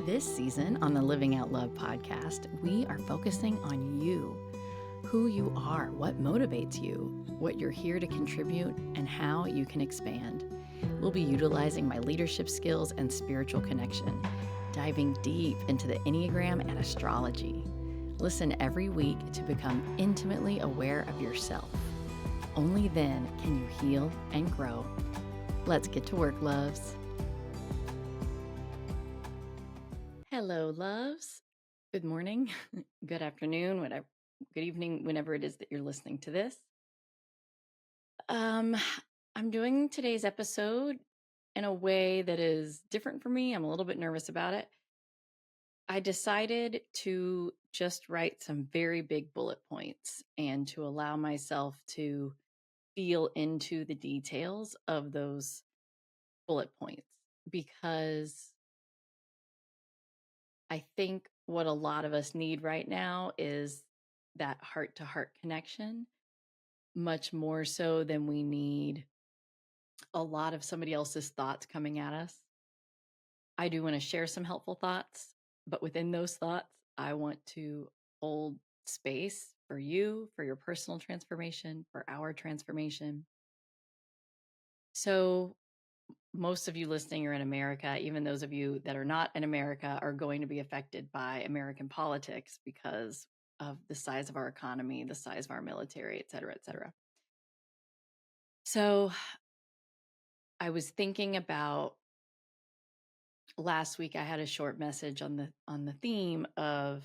This season on the Living Out Love podcast, we are focusing on you, who you are, what motivates you, what you're here to contribute, and how you can expand. We'll be utilizing my leadership skills and spiritual connection, diving deep into the Enneagram and astrology. Listen every week to become intimately aware of yourself. Only then can you heal and grow. Let's get to work, loves. Hello, loves. Good morning, good afternoon, whatever, good evening, whenever it is that you're listening to this. I'm doing today's episode in a way that is different for me. I'm a little bit nervous about it. I decided to just write some very big bullet points and to allow myself to feel into the details of those bullet points, because I think what a lot of us need right now is that heart to heart connection, much more so than we need a lot of somebody else's thoughts coming at us. I do want to share some helpful thoughts, but within those thoughts, I want to hold space for you, for your personal transformation, for our transformation. So, most of you listening are in America. Even those of you that are not in America are going to be affected by American politics because of the size of our economy, the size of our military, et cetera, et cetera. So I was thinking about last week. I had a short message on the theme of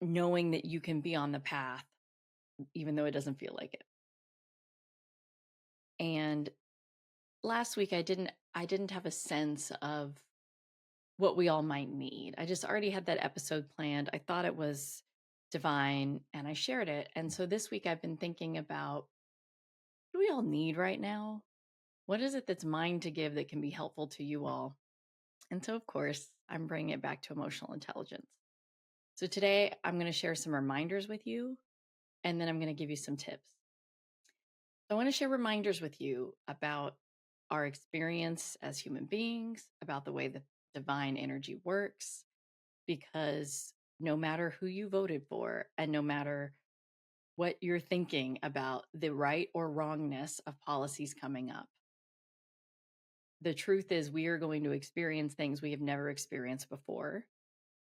knowing that you can be on the path even though it doesn't feel like it. And last week I didn't have a sense of what we all might need. I just already had that episode planned. I thought it was divine and I shared it. And so this week I've been thinking about, what do we all need right now? What is it that's mine to give that can be helpful to you all? And so, of course, I'm bringing it back to emotional intelligence. So today I'm going to share some reminders with you, and then I'm going to give you some tips. I want to share reminders with you about our experience as human beings, about the way that divine energy works, because no matter who you voted for and no matter what you're thinking about the right or wrongness of policies coming up, the truth is we are going to experience things we have never experienced before.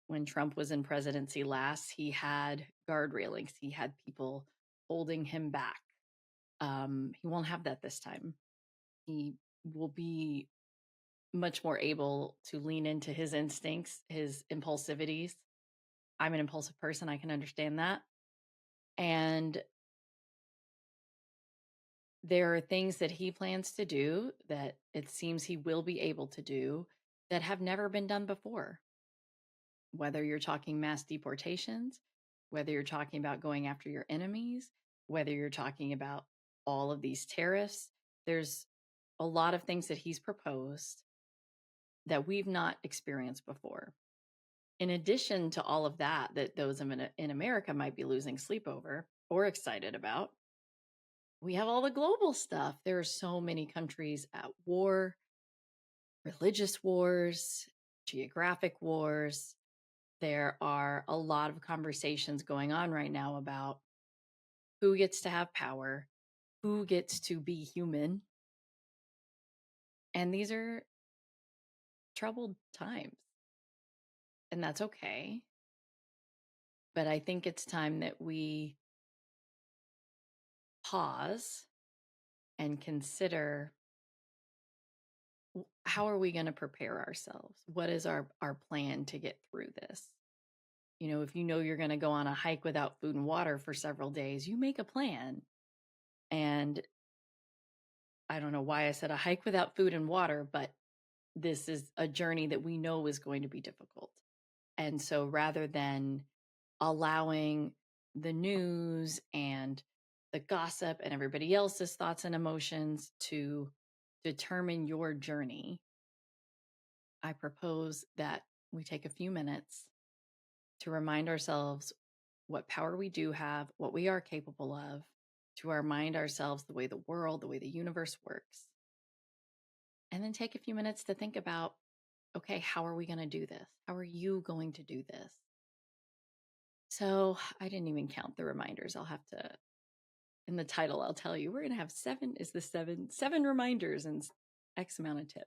When Trump was in presidency last, he had guard railings. He had people holding him back. He won't have that this time. He will be much more able to lean into his instincts, his impulsivities. I'm an impulsive person. I can understand that. And there are things that he plans to do that it seems he will be able to do that have never been done before. Whether you're talking mass deportations, whether you're talking about going after your enemies, whether you're talking about all of these tariffs, there's a lot of things that he's proposed that we've not experienced before. In addition to all of that, that those in America might be losing sleep over or excited about, we have all the global stuff. There are so many countries at war, religious wars, geographic wars. There are a lot of conversations going on right now about who gets to have power, who gets to be human. And these are troubled times. And that's okay. But I think it's time that we pause and consider, how are we going to prepare ourselves? What is our plan to get through this? You know, if you know you're going to go on a hike without food and water for several days, you make a plan. And I don't know why I said a hike without food and water, but this is a journey that we know is going to be difficult. And so rather than allowing the news and the gossip and everybody else's thoughts and emotions to determine your journey, I propose that we take a few minutes to remind ourselves what power we do have, what we are capable of, to remind ourselves the way the world, the way the universe works. And then take a few minutes to think about, okay, how are we going to do this? How are you going to do this? So I didn't even count the reminders. I'll have to, in the title, I'll tell you, we're going to have seven reminders and X amount of tips.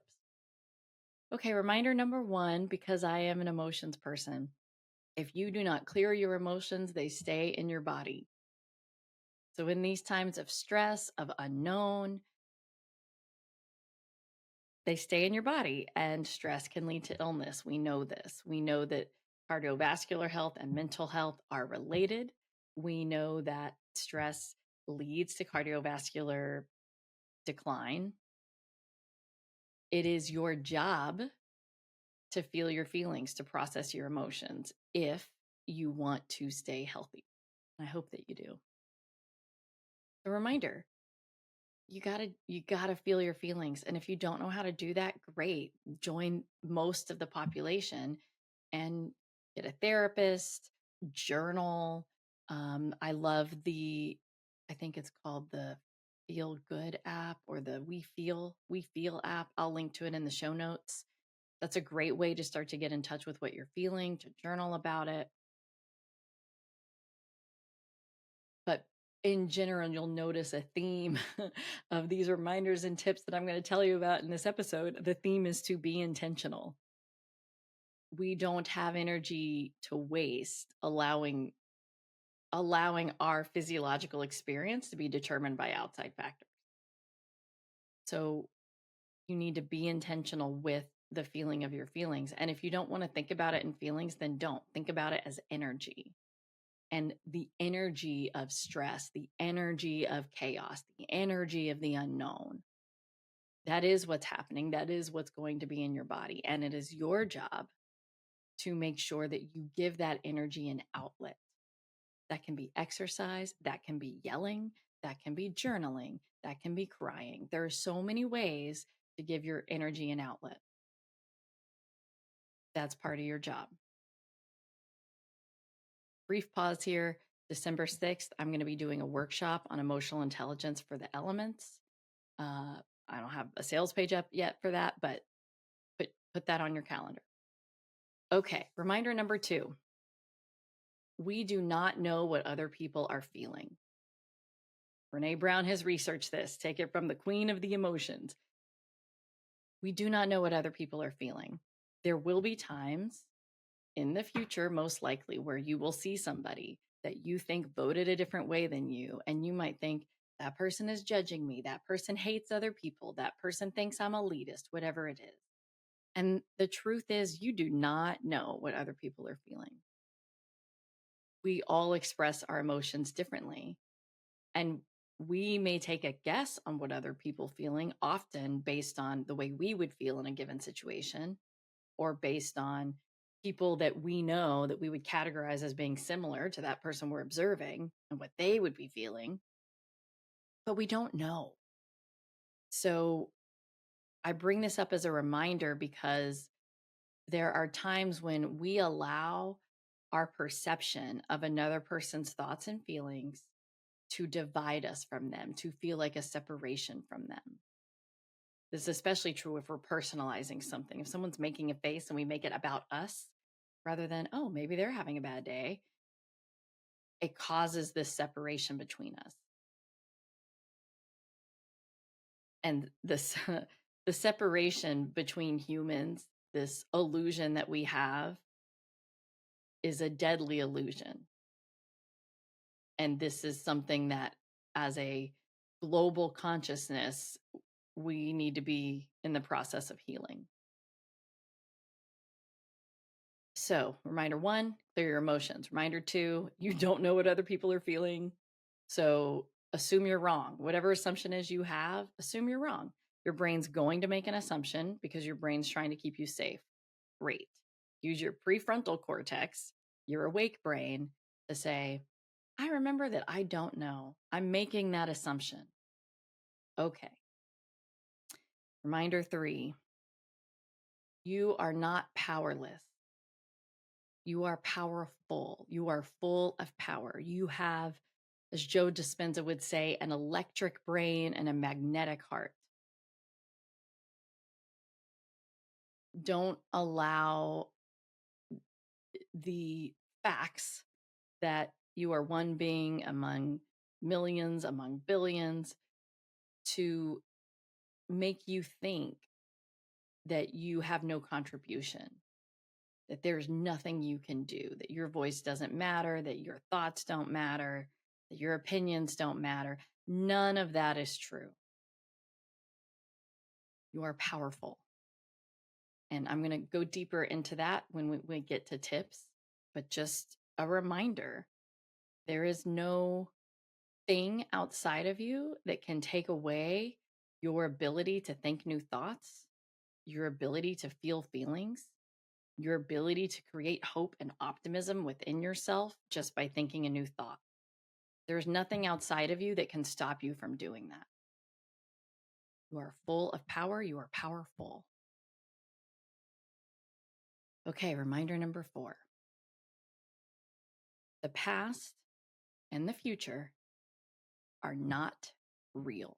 Okay, reminder number one, because I am an emotions person. If you do not clear your emotions, they stay in your body. So in these times of stress, of unknown, they stay in your body, and stress can lead to illness. We know this. We know that cardiovascular health and mental health are related. We know that stress leads to cardiovascular decline. It is your job to feel your feelings, to process your emotions if you want to stay healthy. I hope that you do. A reminder, you gotta feel your feelings. And if you don't know how to do that, great. Join most of the population and get a therapist, journal. I love I think it's called the Feel Good app or the We Feel app. I'll link to it in the show notes. That's a great way to start to get in touch with what you're feeling, to journal about it. But in general, you'll notice a theme of these reminders and tips that I'm going to tell you about in this episode. The theme is to be intentional. We don't have energy to waste allowing our physiological experience to be determined by outside factors. So you need to be intentional with the feeling of your feelings. And if you don't want to think about it in feelings, then don't. Think about it as energy. And the energy of stress, the energy of chaos, the energy of the unknown. That is what's happening. That is what's going to be in your body. And it is your job to make sure that you give that energy an outlet. That can be exercise, that can be yelling, that can be journaling, that can be crying. There are so many ways to give your energy an outlet. That's part of your job. Brief pause here. December 6th, I'm going to be doing a workshop on emotional intelligence for the elements. I don't have a sales page up yet for that, but put that on your calendar. Okay, reminder number 2. We do not know what other people are feeling. Brene Brown has researched this. Take it from the queen of the emotions. We do not know what other people are feeling. There will be times in the future, most likely, where you will see somebody that you think voted a different way than you. And you might think, that person is judging me. That person hates other people. That person thinks I'm elitist, whatever it is. And the truth is, you do not know what other people are feeling. We all express our emotions differently. And we may take a guess on what other people are feeling, often based on the way we would feel in a given situation, or based on people that we know that we would categorize as being similar to that person we're observing and what they would be feeling. But we don't know. So I bring this up as a reminder because there are times when we allow our perception of another person's thoughts and feelings to divide us from them, to feel like a separation from them. This is especially true if we're personalizing something. If someone's making a face and we make it about us rather than, oh, maybe they're having a bad day, it causes this separation between us. And this the separation between humans, this illusion that we have, is a deadly illusion. And this is something that, as a global consciousness, we need to be in the process of healing. So, reminder 1, clear your emotions. Reminder 2, you don't know what other people are feeling. So, assume you're wrong. Whatever assumption is you have, assume you're wrong. Your brain's going to make an assumption because your brain's trying to keep you safe. Great. Use your prefrontal cortex, your awake brain, to say, I remember that I don't know. I'm making that assumption. Okay. Reminder 3, you are not powerless. You are powerful. You are full of power. You have, as Joe Dispenza would say, an electric brain and a magnetic heart. Don't allow the facts that you are one being among millions, among billions, to make you think that you have no contribution, that there's nothing you can do, that your voice doesn't matter, that your thoughts don't matter, that your opinions don't matter. None of that is true. You are powerful. And I'm going to go deeper into that when we get to tips, but just a reminder, there is no thing outside of you that can take away your ability to think new thoughts, your ability to feel feelings, your ability to create hope and optimism within yourself just by thinking a new thought. There's nothing outside of you that can stop you from doing that. You are full of power. You are powerful. Okay, reminder number 4. The past and the future are not real.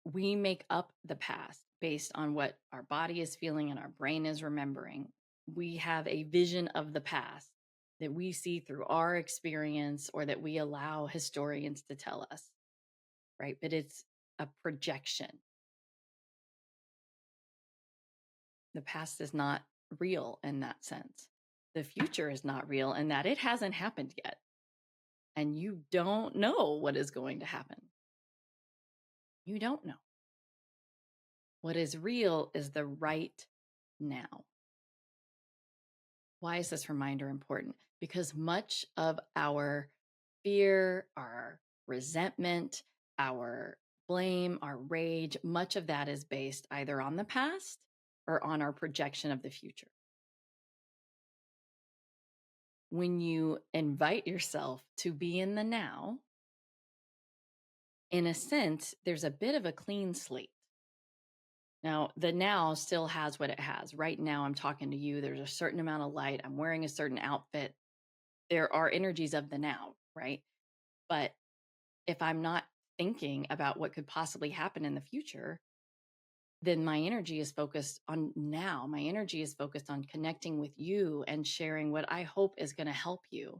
We make up the past based on what our body is feeling and our brain is remembering. We have a vision of the past that we see through our experience or that we allow historians to tell us, right? But it's a projection. The past is not real in that sense. The future is not real in that it hasn't happened yet. And you don't know what is going to happen. You don't know. What is real is the right now. Why is this reminder important? Because much of our fear, our resentment, our blame, our rage, much of that is based either on the past or on our projection of the future. When you invite yourself to be in the now, in a sense, there's a bit of a clean slate. Now, the now still has what it has. Right now, I'm talking to you. There's a certain amount of light. I'm wearing a certain outfit. There are energies of the now, right? But if I'm not thinking about what could possibly happen in the future, then my energy is focused on now. My energy is focused on connecting with you and sharing what I hope is going to help you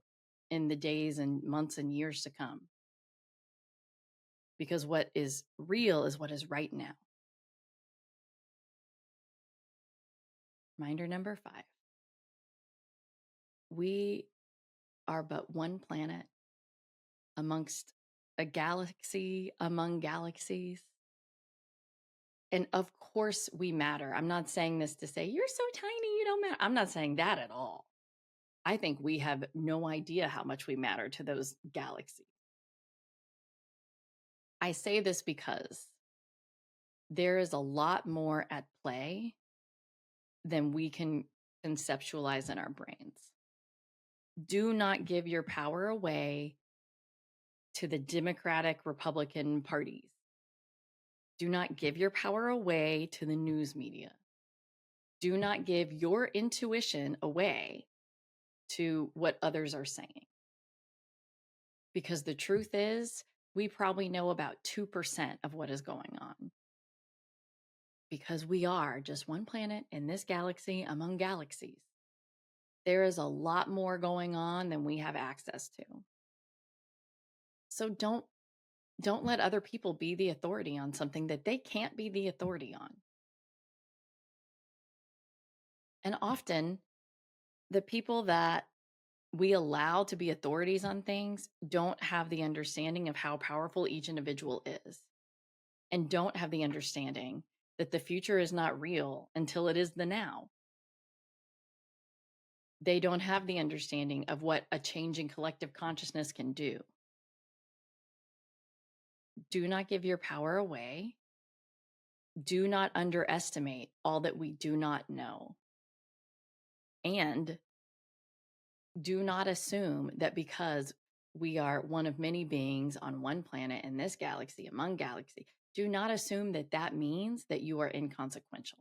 in the days and months and years to come. Because what is real is what is right now. Reminder number 5. We are but one planet amongst a galaxy among galaxies. And of course we matter. I'm not saying this to say, you're so tiny, you don't matter. I'm not saying that at all. I think we have no idea how much we matter to those galaxies. I say this because there is a lot more at play than we can conceptualize in our brains. Do not give your power away to the Democratic Republican parties. Do not give your power away to the news media. Do not give your intuition away to what others are saying. Because the truth is, we probably know about 2% of what is going on. Because we are just one planet in this galaxy among galaxies. There is a lot more going on than we have access to. So don't let other people be the authority on something that they can't be the authority on. And often, the people that we allow to be authorities on things don't have the understanding of how powerful each individual is, and don't have the understanding that the future is not real until it is the now. They don't have the understanding of what a changing collective consciousness can do. Do not give your power away. Do not underestimate all that we do not know. And do not assume that because we are one of many beings on one planet in this galaxy, among galaxies, do not assume that that means that you are inconsequential.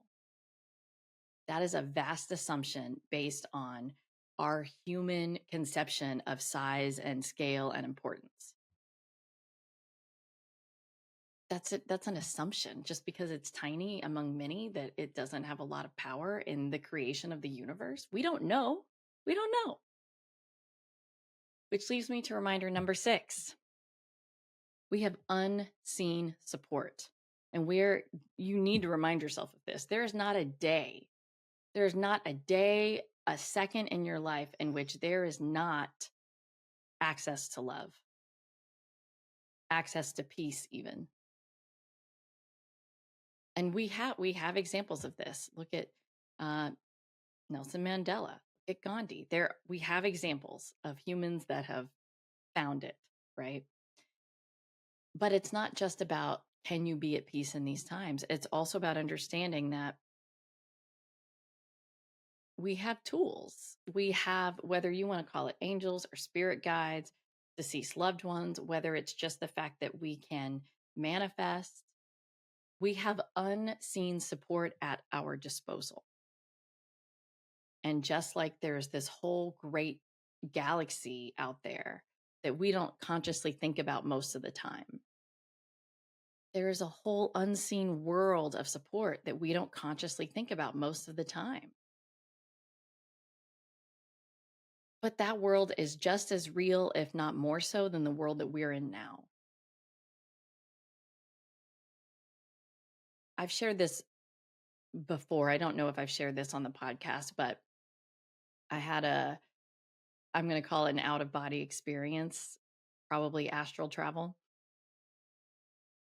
That is a vast assumption based on our human conception of size and scale and importance. That's an assumption. Just because it's tiny among many, that it doesn't have a lot of power in the creation of the universe. We don't know. We don't know. Which leaves me to reminder number 6. We have unseen support. And you need to remind yourself of this. There is not a day, a second in your life in which there is not access to love, access to peace, even. And we have examples of this. Look at uh, Nelson Mandela, look at Gandhi. We have examples of humans that have found it, right? But it's not just about, can you be at peace in these times? It's also about understanding that we have tools. We have, whether you want to call it angels or spirit guides, deceased loved ones, whether it's just the fact that we can manifest, we have unseen support at our disposal. And just like there's this whole great galaxy out there that we don't consciously think about most of the time, there is a whole unseen world of support that we don't consciously think about most of the time. But that world is just as real, if not more so, than the world that we're in now. I've shared this before. I don't know if I've shared this on the podcast, but I had I'm going to call it an out of body experience, probably astral travel.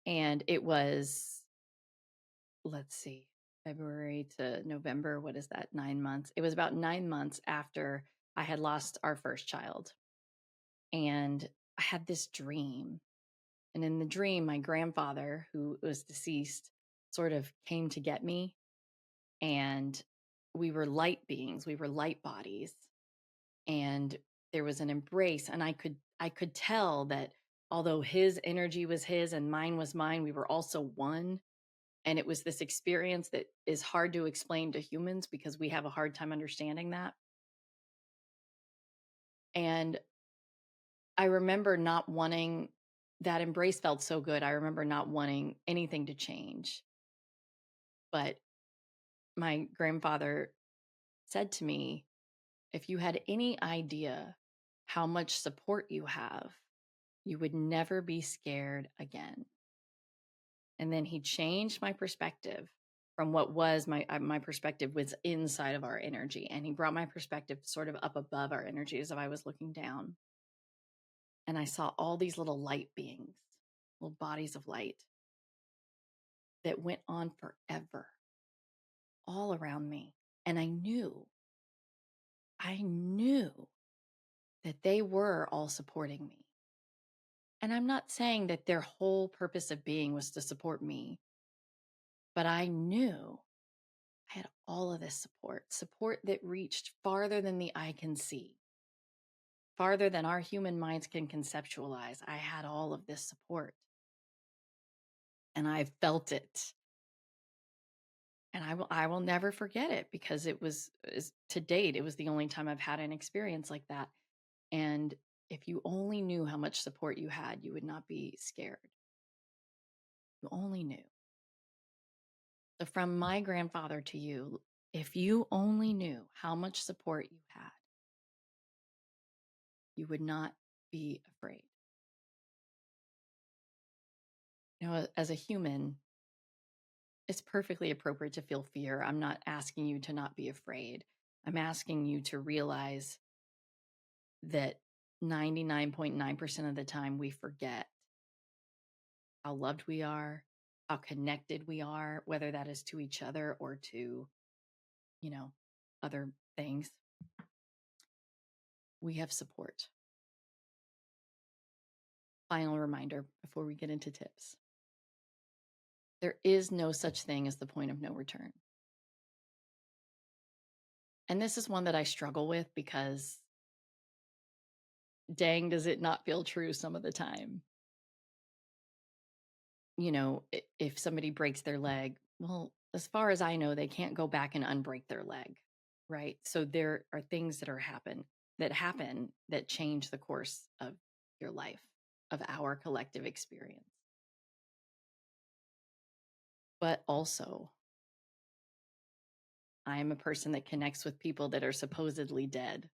And it was, let's see, February to November. What is that? 9 months. It was about 9 months after I had lost our first child. And I had this dream. And in the dream, my grandfather, who was deceased, sort of came to get me. And we were light beings, we were light bodies. And there was an embrace. And I could tell that although his energy was his and mine was mine, we were also one. And it was this experience that is hard to explain to humans because we have a hard time understanding that. And I remember not wanting, that embrace felt so good. I remember not wanting anything to change. But my grandfather said to me, if you had any idea how much support you have, you would never be scared again. And then he changed my perspective from what was my perspective was inside of our energy. And he brought my perspective sort of up above our energy as if I was looking down. And I saw all these little light beings, little bodies of light that went on forever all around me. And I knew that they were all supporting me. And I'm not saying that their whole purpose of being was to support me, but I knew I had all of this support that reached farther than the eye can see, farther than our human minds can conceptualize. I had all of this support and I felt it. And I will never forget it because to date, it was the only time I've had an experience like that. And if you only knew how much support you had, you would not be scared. You only knew. So from my grandfather to you, if you only knew how much support you had, you would not be afraid. You know, as a human, it's perfectly appropriate to feel fear. I'm not asking you to not be afraid. I'm asking you to realize that 99.9% of the time we forget how loved we are, how connected we are, whether that is to each other or to, other things. We have support. Final reminder before we get into tips. There is no such thing as the point of no return. And this is one that I struggle with because dang, does it not feel true some of the time? If somebody breaks their leg, well, as far as I know, they can't go back and unbreak their leg, right? So there are things that happen that change the course of your life, of our collective experience. But also, I'm a person that connects with people that are supposedly dead,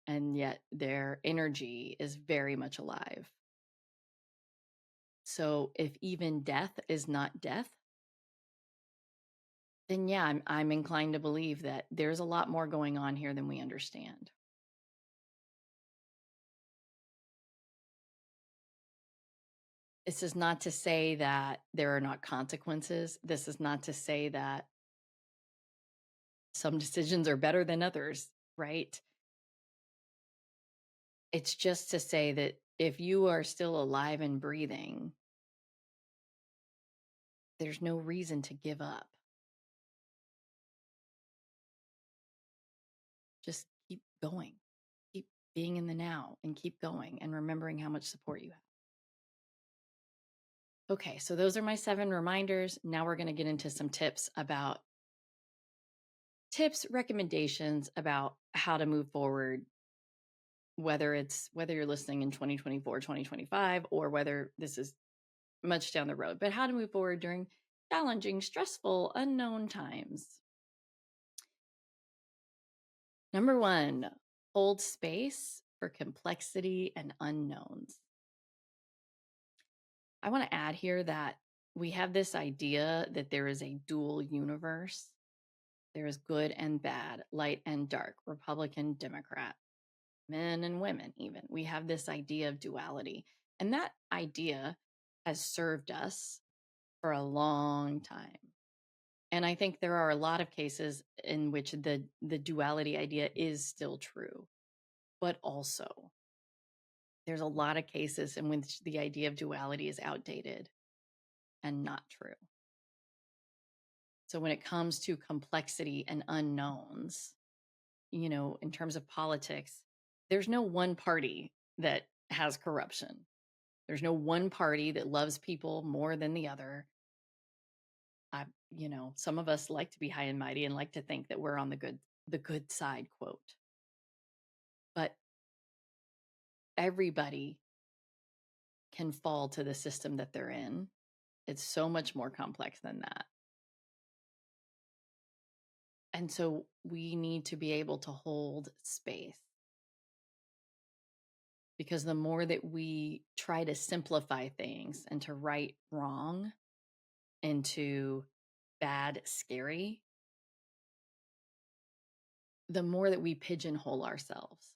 and yet their energy is very much alive. So if even death is not death, then yeah, I'm inclined to believe that there's a lot more going on here than we understand. This is not to say that there are not consequences. This is not to say that some decisions are better than others, right? It's just to say that if you are still alive and breathing, there's no reason to give up. Just keep going, keep being in the now, and keep going and remembering how much support you have. Okay, so those are my 7 reminders. Now we're going to get into some recommendations about how to move forward, whether you're listening in 2024, 2025, or whether this is much down the road, but how to move forward during challenging, stressful, unknown times. Number 1, hold space for complexity and unknowns. I want to add here that we have this idea that there is a dual universe. There is good and bad, light and dark, Republican, Democrat, men and women, even. We have this idea of duality. And that idea has served us for a long time. And I think there are a lot of cases in which the duality idea is still true. But also, there's a lot of cases in which the idea of duality is outdated and not true. So when it comes to complexity and unknowns, in terms of politics, there's no one party that has corruption. There's no one party that loves people more than the other. Some of us like to be high and mighty and like to think that we're on the good side, quote. But everybody can fall to the system that they're in. It's so much more complex than that. And so we need to be able to hold space. Because the more that we try to simplify things and to right wrong into bad, scary, the more that we pigeonhole ourselves,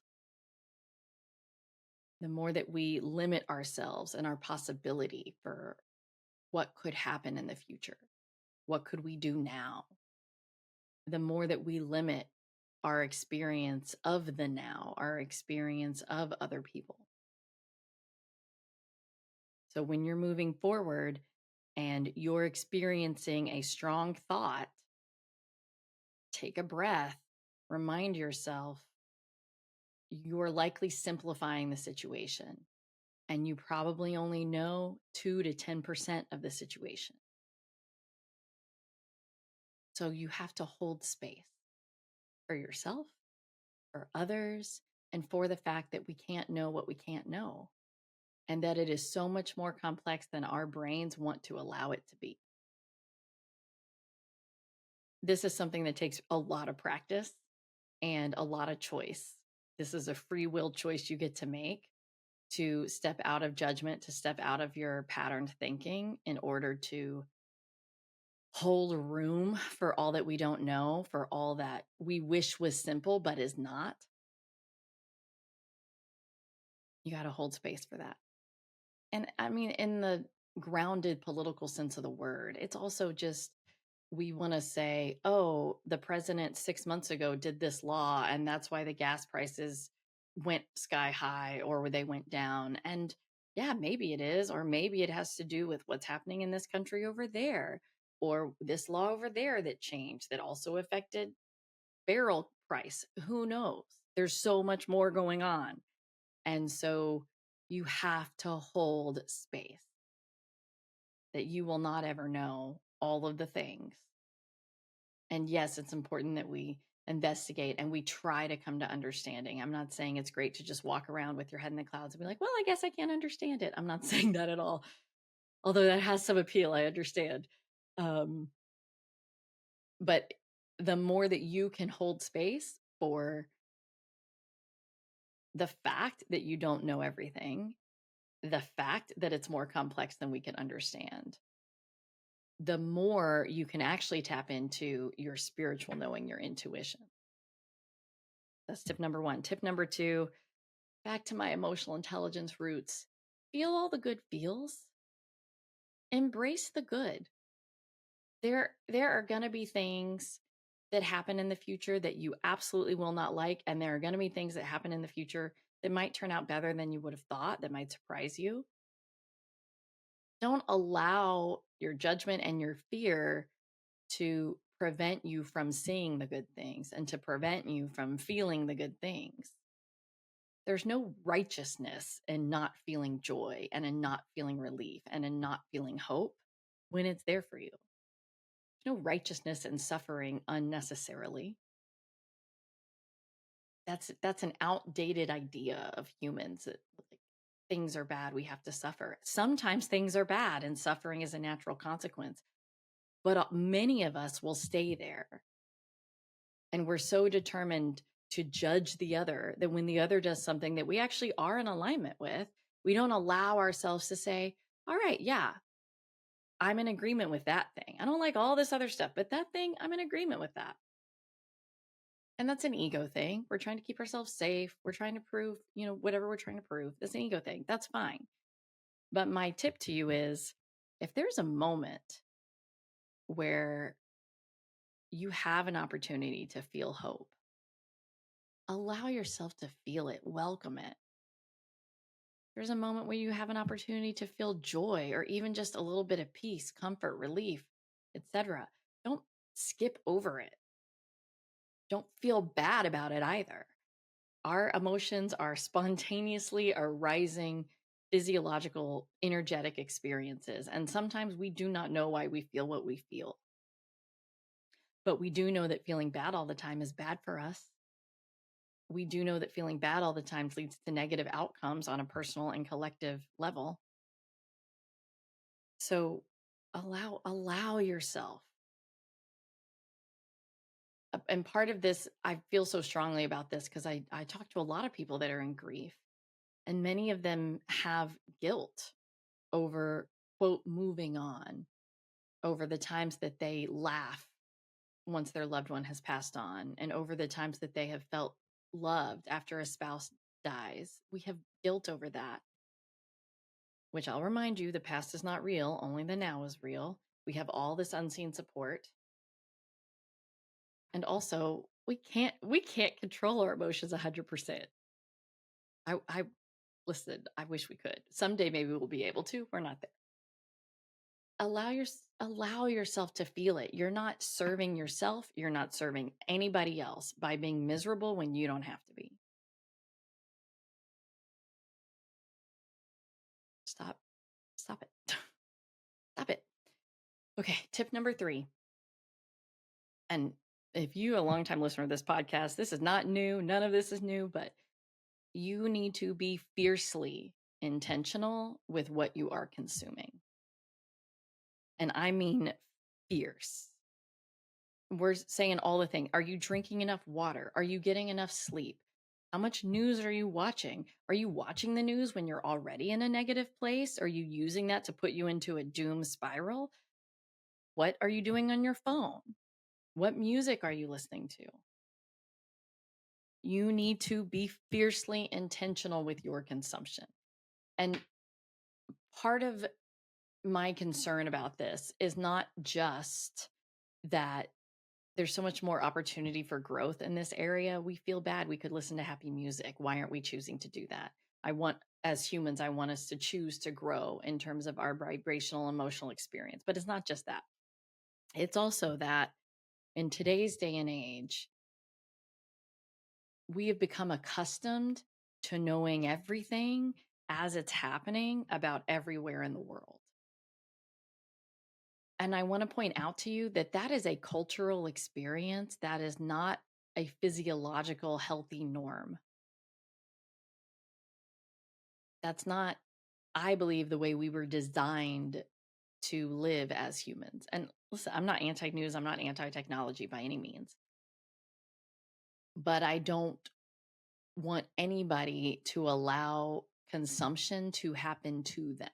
the more that we limit ourselves and our possibility for what could happen in the future. What could we do now? The more that we limit our experience of the now, our experience of other people. So when you're moving forward and you're experiencing a strong thought, take a breath, remind yourself you're likely simplifying the situation, and you probably only know 2 to 10% of the situation. So you have to hold space for yourself, for others, and for the fact that we can't know what we can't know, and that it is so much more complex than our brains want to allow it to be. This is something that takes a lot of practice and a lot of choice. This is a free will choice you get to make to step out of judgment, to step out of your patterned thinking in order to hold room for all that we don't know, for all that we wish was simple but is not. You got to hold space for that. And I mean, in the grounded political sense of the word, it's also just we want to say, oh, the president 6 months ago did this law, and that's why the gas prices went sky high or they went down. And yeah, maybe it is, or maybe it has to do with what's happening in this country over there, or this law over there that changed that also affected barrel price. Who knows? There's so much more going on. And so you have to hold space that you will not ever know all of the things. And yes, it's important that we investigate and we try to come to understanding. I'm not saying it's great to just walk around with your head in the clouds and be like, well, I guess I can't understand it. I'm not saying that at all. Although that has some appeal, I understand. Um, but the more that you can hold space for the fact that you don't know everything, the fact that it's more complex than we can understand, the more you can actually tap into your spiritual knowing, your intuition. That's tip number one. Tip number two, back to my emotional intelligence roots. Feel all the good feels. Embrace the good. There are going to be things that happen in the future that you absolutely will not like, and there are going to be things that happen in the future that might turn out better than you would have thought, that might surprise you. Don't allow your judgment and your fear to prevent you from seeing the good things and to prevent you from feeling the good things. There's no righteousness in not feeling joy and in not feeling relief and in not feeling hope when it's there for you. There's no righteousness in suffering unnecessarily. That's an outdated idea of humans. That, like, things are bad, we have to suffer. Sometimes things are bad and suffering is a natural consequence. But many of us will stay there. And we're so determined to judge the other that when the other does something that we actually are in alignment with, we don't allow ourselves to say, all right, yeah, I'm in agreement with that thing. I don't like all this other stuff, but that thing, I'm in agreement with that. And that's an ego thing. We're trying to keep ourselves safe. We're trying to prove, whatever we're trying to prove. That's an ego thing. That's fine. But my tip to you is if there's a moment where you have an opportunity to feel hope, allow yourself to feel it, welcome it. There's a moment where you have an opportunity to feel joy or even just a little bit of peace, comfort, relief, etc. Don't skip over it. Don't feel bad about it either. Our emotions are spontaneously arising physiological, energetic experiences. And sometimes we do not know why we feel what we feel. But we do know that feeling bad all the time is bad for us. We do know that feeling bad all the time leads to negative outcomes on a personal and collective level. So allow yourself. And part of this, I feel so strongly about this because I talk to a lot of people that are in grief, and many of them have guilt over, quote, moving on, over the times that they laugh once their loved one has passed on, and over the times that they have felt loved after a spouse dies. We have guilt over that, which I'll remind you, the past is not real, only the now is real. We have all this unseen support. And also, we can't control our emotions 100%. I listen, I wish we could. Someday maybe we'll be able to. We're not there. Allow yourself to feel it. You're not serving yourself, you're not serving anybody else by being miserable when you don't have to be. Stop. Stop it. Stop it. Okay, tip number 3. And if you a long-time listener of this podcast, this is not new. None of this is new, but you need to be fiercely intentional with what you are consuming. And I mean fierce. We're saying all the things. Are you drinking enough water? Are you getting enough sleep? How much news are you watching? Are you watching the news when you're already in a negative place? Are you using that to put you into a doom spiral? What are you doing on your phone? What music are you listening to? You need to be fiercely intentional with your consumption. And part of my concern about this is not just that there's so much more opportunity for growth in this area. We feel bad. We could listen to happy music. Why aren't we choosing to do that? As humans, I want us to choose to grow in terms of our vibrational, emotional experience. But it's not just that. It's also that in today's day and age, we have become accustomed to knowing everything as it's happening about everywhere in the world. And I want to point out to you that that is a cultural experience. That is not a physiological, healthy norm. That's not, I believe, the way we were designed to live as humans. And listen, I'm not anti-news, I'm not anti-technology by any means, but I don't want anybody to allow consumption to happen to them.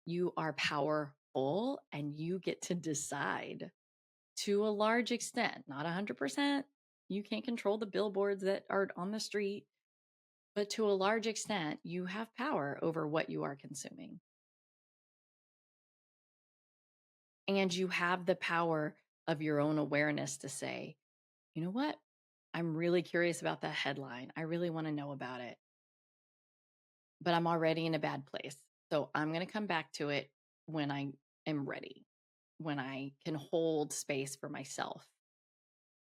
You are powerful and you get to decide to a large extent, not 100%. You can't control the billboards that are on the street, but to a large extent, you have power over what you are consuming. And you have the power of your own awareness to say, you know what? I'm really curious about that headline. I really want to know about it, but I'm already in a bad place. So I'm going to come back to it when I am ready, when I can hold space for myself,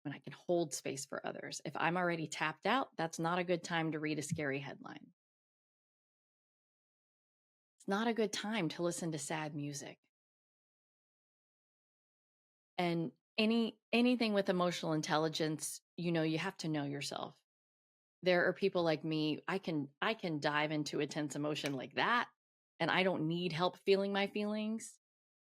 when I can hold space for others. If I'm already tapped out, that's not a good time to read a scary headline. It's not a good time to listen to sad music. And anything with emotional intelligence, you have to know yourself. There are people like me, I can dive into intense emotion like that, and I don't need help feeling my feelings.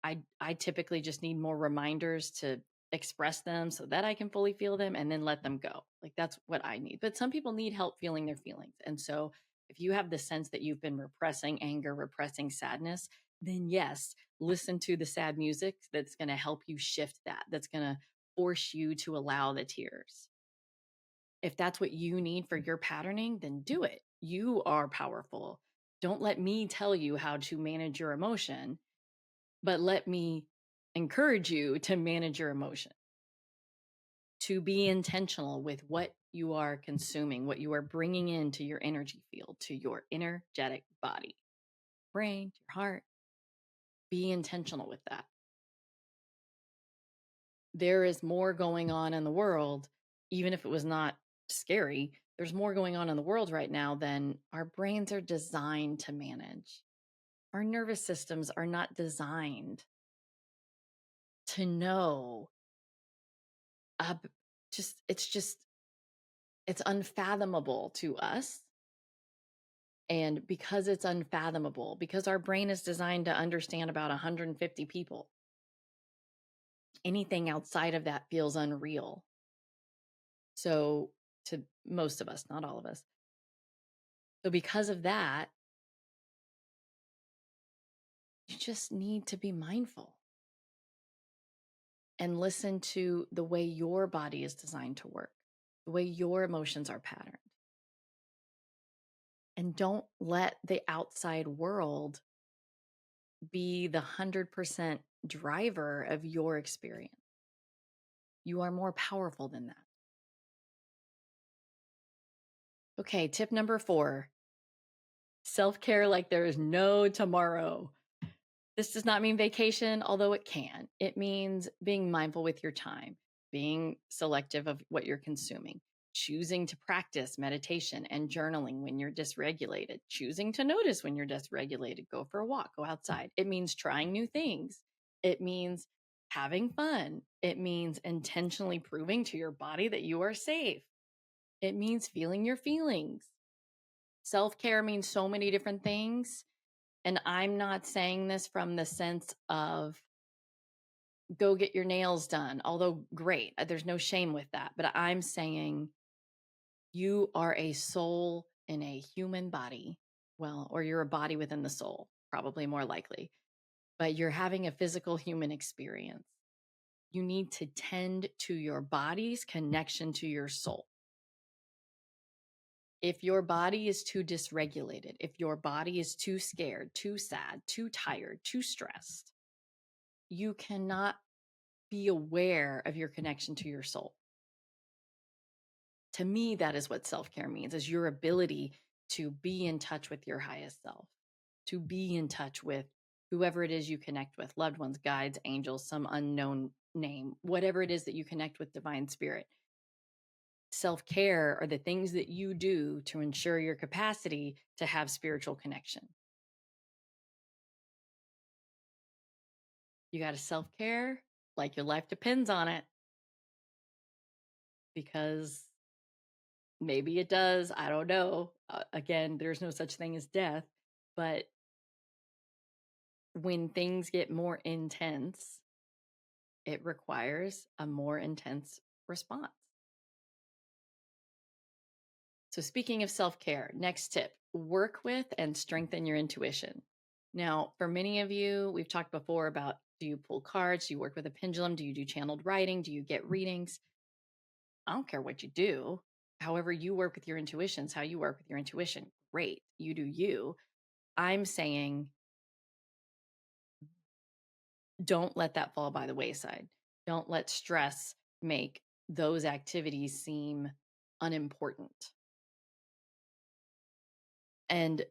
I typically just need more reminders to express them so that I can fully feel them and then let them go. Like that's what I need. But some people need help feeling their feelings. And so if you have the sense that you've been repressing anger, repressing sadness, then yes, listen to the sad music that's going to help you shift that. That's going to force you to allow the tears. If that's what you need for your patterning, then do it. You are powerful. Don't let me tell you how to manage your emotion, but let me encourage you to manage your emotion, to be intentional with what you are consuming, what you are bringing into your energy field, to your energetic body, brain, your heart. Be intentional with that. There is more going on in the world, even if it was not scary. There's more going on in the world right now than our brains are designed to manage. Our nervous systems are not designed to know. Uh, it's unfathomable to us. And because it's unfathomable, because our brain is designed to understand about 150 people, anything outside of that feels unreal. So, to most of us, not all of us. So, because of that, you just need to be mindful and listen to the way your body is designed to work, the way your emotions are patterned. And don't let the outside world be the 100% driver of your experience. You are more powerful than that. Okay, tip number 4, self-care like there is no tomorrow. This does not mean vacation, although it can. It means being mindful with your time, being selective of what you're consuming, choosing to practice meditation and journaling when you're dysregulated, choosing to notice when you're dysregulated, go for a walk, go outside. It means trying new things. It means having fun. It means intentionally proving to your body that you are safe. It means feeling your feelings. Self-care means so many different things. And I'm not saying this from the sense of go get your nails done, although great, there's no shame with that. But I'm saying you are a soul in a human body. Well, or you're a body within the soul, probably more likely. But you're having a physical human experience. You need to tend to your body's connection to your soul. If your body is too dysregulated, if your body is too scared, too sad, too tired, too stressed, you cannot be aware of your connection to your soul. To me, that is what self-care means, is your ability to be in touch with your highest self, to be in touch with whoever it is you connect with, loved ones, guides, angels, some unknown name, whatever it is that you connect with divine spirit. Self-care are the things that you do to ensure your capacity to have spiritual connection. You got to self-care like your life depends on it, because maybe it does. I don't know. Again, there's no such thing as death, but when things get more intense, it requires a more intense response. So, speaking of self care, next tip, work with and strengthen your intuition. Now, for many of you, we've talked before about, do you pull cards? Do you work with a pendulum? Do you do channeled writing? Do you get readings? I don't care what you do. However, you work with your intuitions, how you work with your intuition. Great. You do you. I'm saying don't let that fall by the wayside. Don't let stress make those activities seem unimportant. And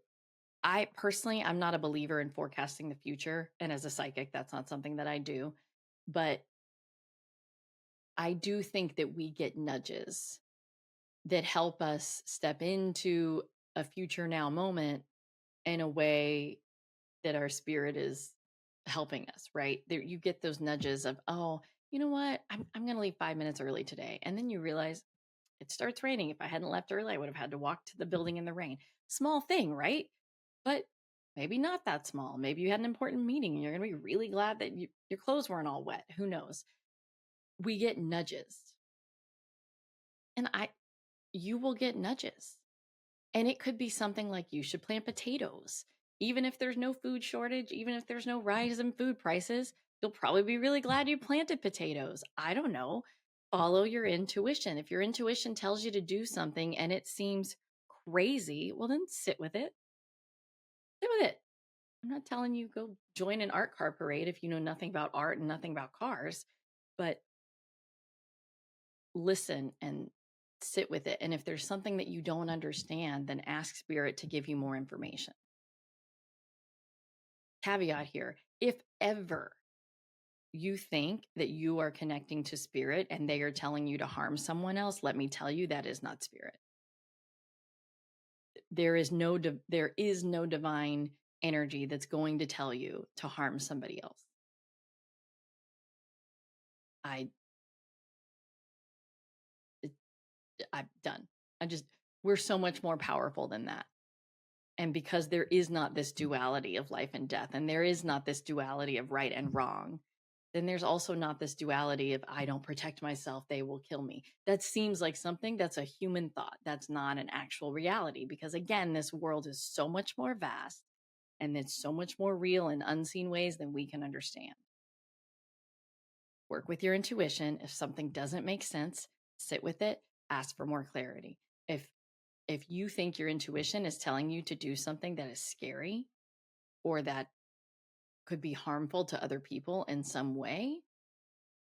I personally, I'm not a believer in forecasting the future. And as a psychic, that's not something that I do. But I do think that we get nudges that help us step into a future now moment in a way that our spirit is helping us, right? There, you get those nudges of, oh, you know what? I'm going to leave 5 minutes early today. And then you realize it starts raining. If I hadn't left early, I would have had to walk to the building in the rain. Small thing, right? But maybe not that small. Maybe you had an important meeting and you're going to be really glad that your clothes weren't all wet. Who knows? We get nudges. And you will get nudges. And it could be something like you should plant potatoes. Even if there's no food shortage, even if there's no rise in food prices, you'll probably be really glad you planted potatoes. I don't know. Follow your intuition. If your intuition tells you to do something and it seems crazy, well, then sit with it. Sit with it. I'm not telling you go join an art car parade if you know nothing about art and nothing about cars, but listen and sit with it. And if there's something that you don't understand, then ask spirit to give you more information. Caveat here, if ever you think that you are connecting to spirit and they are telling you to harm someone else, let me tell you that is not spirit. There is no divine energy that's going to tell you to harm somebody else. I I'm done. We're so much more powerful than that. And because there is not this duality of life and death, and there is not this duality of right and wrong, then there's also not this duality of I don't protect myself, they will kill me. That seems like something that's a human thought. That's not an actual reality because, again, this world is so much more vast and it's so much more real in unseen ways than we can understand. Work with your intuition. If something doesn't make sense, sit with it, ask for more clarity. If you think your intuition is telling you to do something that is scary or that could be harmful to other people in some way,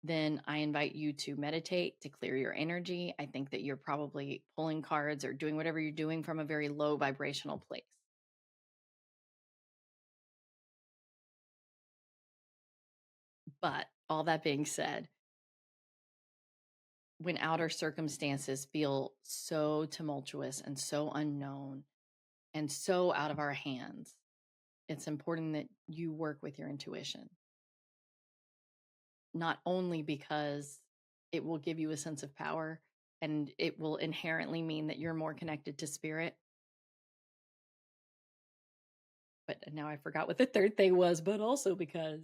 then I invite you to meditate to clear your energy. I think that you're probably pulling cards or doing whatever you're doing from a very low vibrational place. But all that being said, when outer circumstances feel so tumultuous and so unknown and so out of our hands, it's important that you work with your intuition. Not only because it will give you a sense of power and it will inherently mean that you're more connected to spirit. But now I forgot what the third thing was, but also because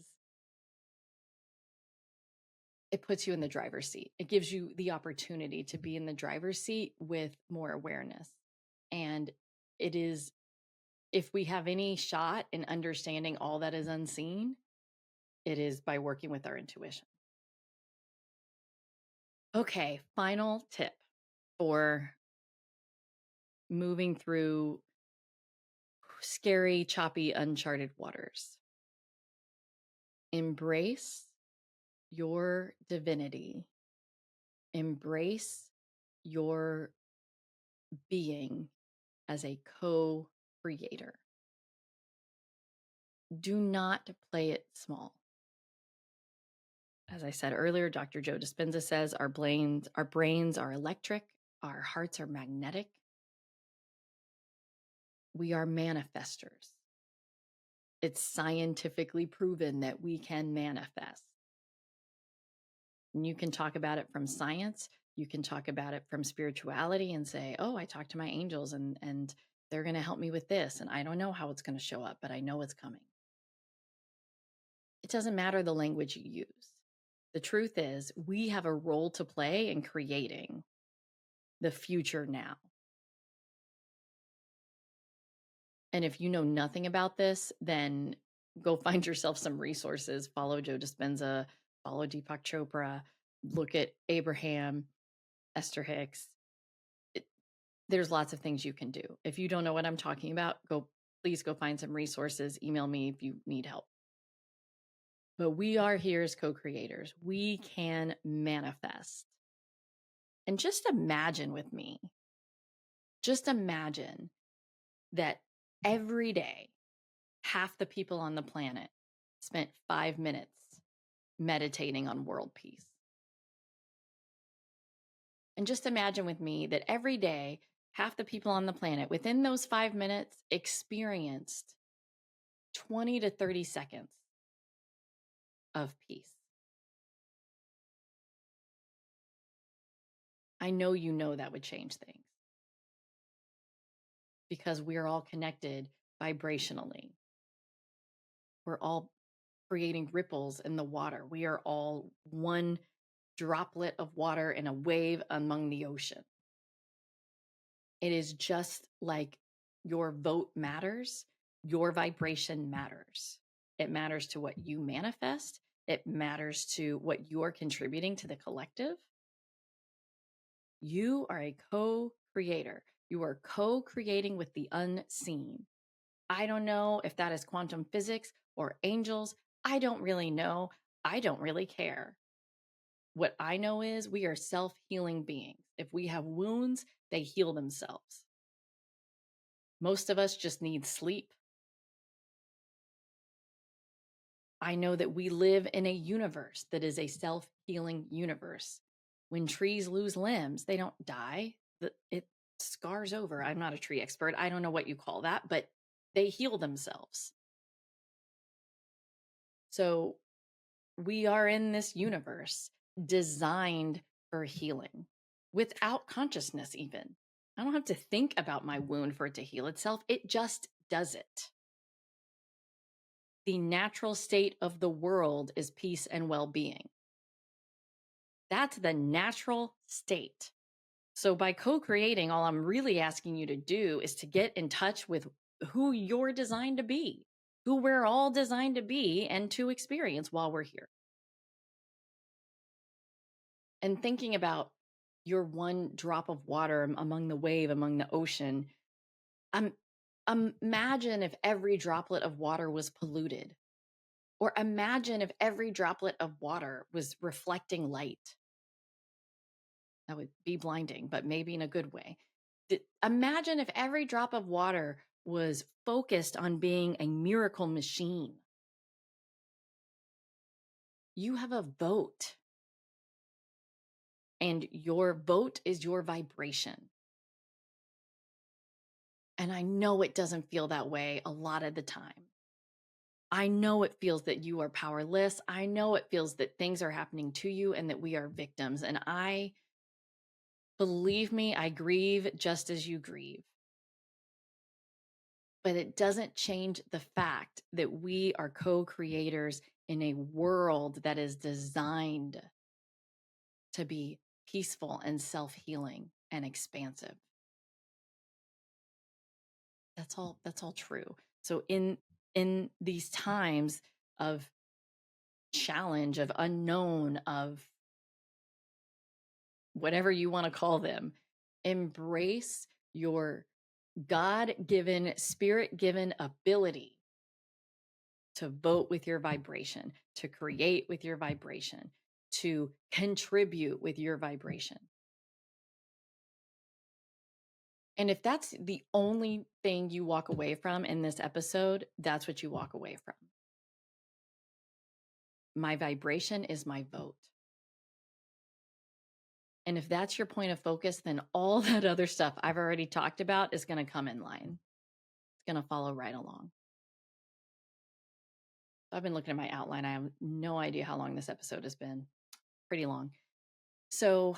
it puts you in the driver's seat. It gives you the opportunity to be in the driver's seat with more awareness. And it is, if we have any shot in understanding all that is unseen, it is by working with our intuition. Okay, final tip for moving through scary, choppy, uncharted waters. Embrace your divinity. Embrace your being as a co creator. Do not play it small. As I said earlier, Dr. Joe Dispenza says our brains are electric, our hearts are magnetic. We are manifestors. It's scientifically proven that we can manifest. And you can talk about it from science. You can talk about it from spirituality and say, oh, I talked to my angels and they're going to help me with this. And I don't know how it's going to show up, but I know it's coming. It doesn't matter the language you use. The truth is, we have a role to play in creating the future now. And if you know nothing about this, then go find yourself some resources. Follow Joe Dispenza, follow Deepak Chopra, look at Abraham, Esther Hicks. There's lots of things you can do. If you don't know what I'm talking about, please go find some resources. Email me if you need help. But we are here as co-creators. We can manifest. And just imagine with me, just imagine that every day, half the people on the planet spent 5 minutes meditating on world peace. And just imagine with me that every day, half the people on the planet within those 5 minutes experienced 20 to 30 seconds of peace. I know you know that would change things because we're all connected vibrationally. We're all creating ripples in the water. We are all one droplet of water in a wave among the ocean. It is just like your vote matters, your vibration matters. It matters to what you manifest. It matters to what you're contributing to the collective. You are a co-creator. You are co-creating with the unseen. I don't know if that is quantum physics or angels. I don't really know. I don't really care. What I know is we are self-healing beings. If we have wounds, they heal themselves. Most of us just need sleep. I know that we live in a universe that is a self-healing universe. When trees lose limbs, they don't die. It scars over. I'm not a tree expert. I don't know what you call that, but they heal themselves. So we are in this universe designed for healing without consciousness even. I don't have to think about my wound for it to heal itself. It just does it. The natural state of the world is peace and well-being. That's the natural state. So by co-creating, all I'm really asking you to do is to get in touch with who you're designed to be, who we're all designed to be and to experience while we're here. And thinking about your one drop of water among the wave, among the ocean, imagine if every droplet of water was polluted. Or imagine if every droplet of water was reflecting light. That would be blinding, but maybe in a good way. Imagine if every drop of water was focused on being a miracle machine. You have a vote. And your vote is your vibration. And I know it doesn't feel that way a lot of the time. I know it feels that you are powerless. I know it feels that things are happening to you and that we are victims. And believe me, I grieve just as you grieve. But it doesn't change the fact that we are co-creators in a world that is designed to be peaceful and self-healing and expansive. That's all true. So in these times of challenge, of unknown, of whatever you want to call them, embrace your God-given, spirit-given ability to vote with your vibration, to create with your vibration, to contribute with your vibration. And if that's the only thing you walk away from in this episode, that's what you walk away from. My vibration is my vote. And if that's your point of focus, then all that other stuff I've already talked about is going to come in line. It's going to follow right along. I've been looking at my outline. I have no idea how long this episode has been. Pretty long. So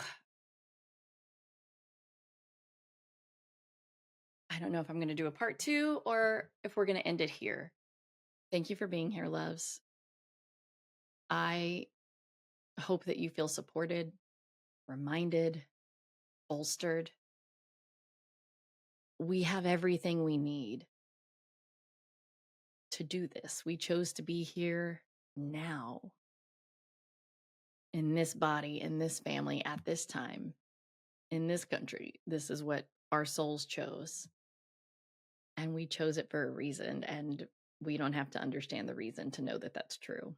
I don't know if I'm going to do a part 2 or if we're going to end it here. Thank you for being here, loves. I hope that you feel supported, reminded, bolstered. We have everything we need to do this. We chose to be here now, in this body, in this family, at this time, in this country. This is what our souls chose. And we chose it for a reason. And we don't have to understand the reason to know that that's true.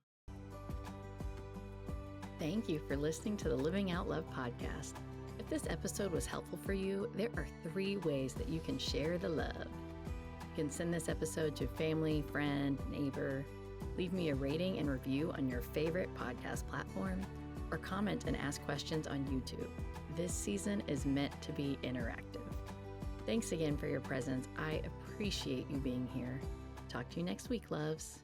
Thank you for listening to the Living Out Love podcast. If this episode was helpful for you, there are 3 ways that you can share the love. You can send this episode to family, friend, neighbor, leave me a rating and review on your favorite podcast platform, or comment and ask questions on YouTube. This season is meant to be interactive. Thanks again for your presence. I appreciate you being here. Talk to you next week, loves.